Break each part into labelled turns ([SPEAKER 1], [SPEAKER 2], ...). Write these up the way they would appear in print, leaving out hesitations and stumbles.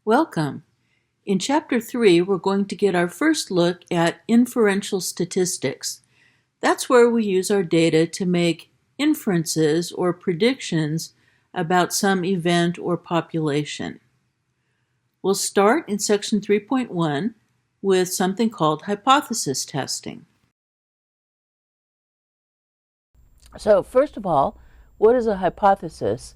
[SPEAKER 1] Welcome. In Chapter 3, we're going to get our first look at inferential statistics. That's where we use our data to make inferences or predictions about some event or population. We'll start in Section 3.1 with something called hypothesis testing.
[SPEAKER 2] So first of all, what is a hypothesis?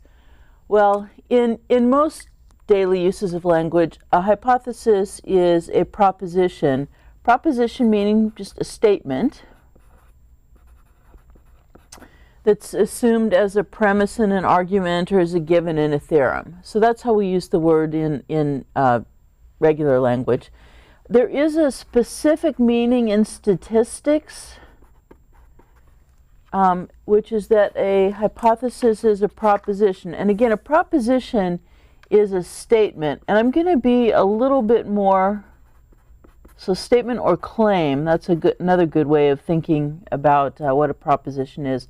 [SPEAKER 2] Well, in most daily uses of language, a hypothesis is a proposition. Proposition meaning just a statement that's assumed as a premise in an argument or as a given in a theorem. So that's how we use the word in regular language. There is a specific meaning in statistics, which is that a hypothesis is a proposition. And again, a proposition is a statement. And I'm going to be a little bit more, so statement or claim, that's another good way of thinking about what a proposition is.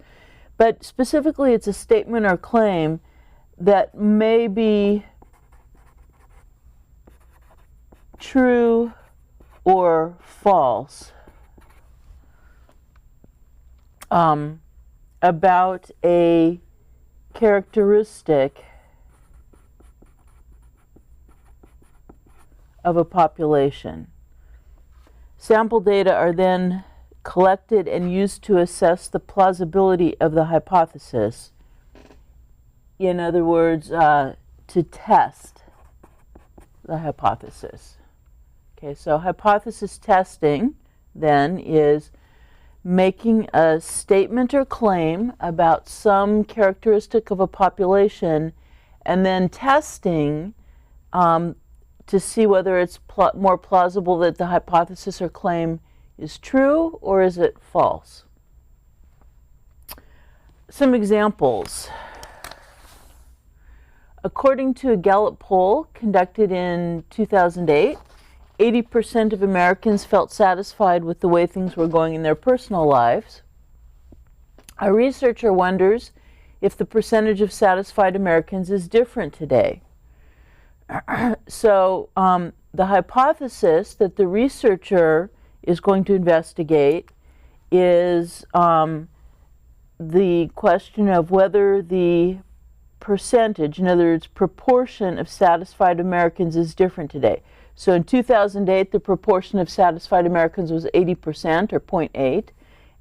[SPEAKER 2] But specifically, it's a statement or claim that may be true or false about a characteristic of a population. Sample data are then collected and used to assess the plausibility of the hypothesis. In other words, to test the hypothesis. Okay, so hypothesis testing then is making a statement or claim about some characteristic of a population and then testing to see whether it's more plausible that the hypothesis or claim is true or is it false. Some examples. According to a Gallup poll conducted in 2008, 80% of Americans felt satisfied with the way things were going in their personal lives. A researcher wonders if the percentage of satisfied Americans is different today. So the hypothesis that the researcher is going to investigate is the question of whether the percentage, in other words, proportion of satisfied Americans is different today. So in 2008, the proportion of satisfied Americans was 80% or 0.8,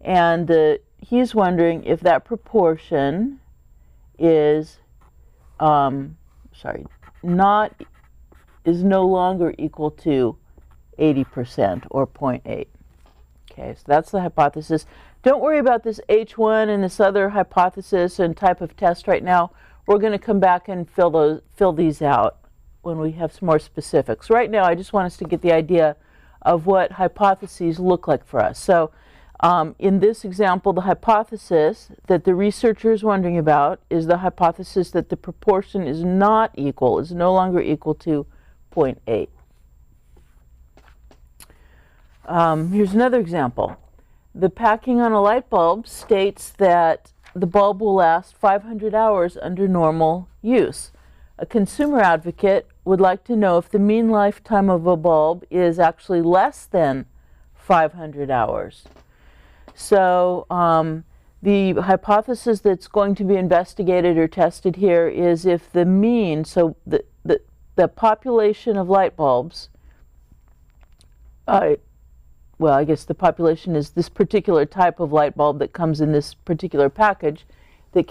[SPEAKER 2] and he's wondering if that proportion is is no longer equal to 80% or 0.8. Okay, so that's the hypothesis. Don't worry about this H1 and this other hypothesis and type of test right now. We're going to come back and fill these out when we have some more specifics. Right now, I just want us to get the idea of what hypotheses look like for us. So in this example, the hypothesis that the researcher is wondering about is the hypothesis that the proportion is not equal, is no longer equal to 0.8. Here's another example. The packing on a light bulb states that the bulb will last 500 hours under normal use. A consumer advocate would like to know if the mean lifetime of a bulb is actually less than 500 hours. So the hypothesis that's going to be investigated or tested here is if the mean, so the population of light bulbs, well, I guess the population is this particular type of light bulb that comes in this particular package, where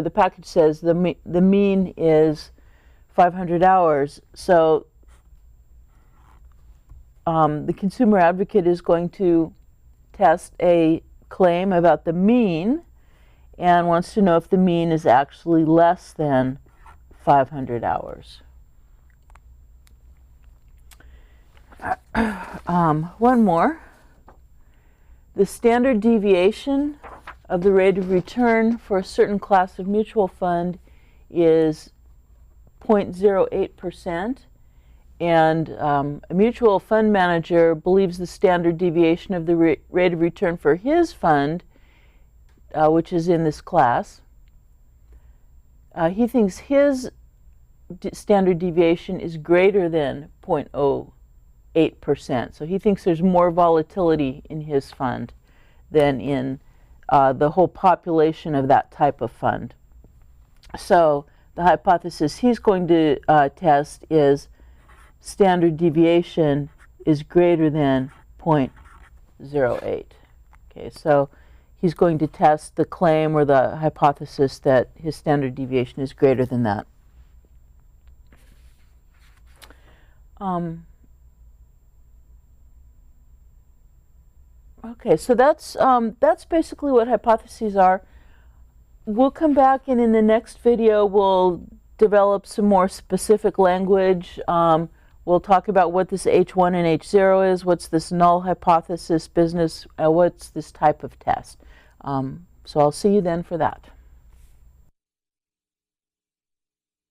[SPEAKER 2] the package says the mean is 500 hours. So the consumer advocate is going to test a claim about the mean and wants to know if the mean is actually less than 500 hours. One more. The standard deviation of the rate of return for a certain class of mutual fund is 0.08%, and a mutual fund manager believes the standard deviation of the rate of return for his fund, which is in this class, he thinks his standard deviation is greater than 0.08%. So he thinks there's more volatility in his fund than in the whole population of that type of fund. So the hypothesis he's going to test is standard deviation is greater than 0.08. Okay, so he's going to test the claim or the hypothesis that his standard deviation is greater than that. Okay, so that's basically what hypotheses are. We'll come back and in the next video we'll develop some more specific language. We'll talk about what this H1 and H0 is, what's this null hypothesis business, what's this type of test. So I'll see you then for that.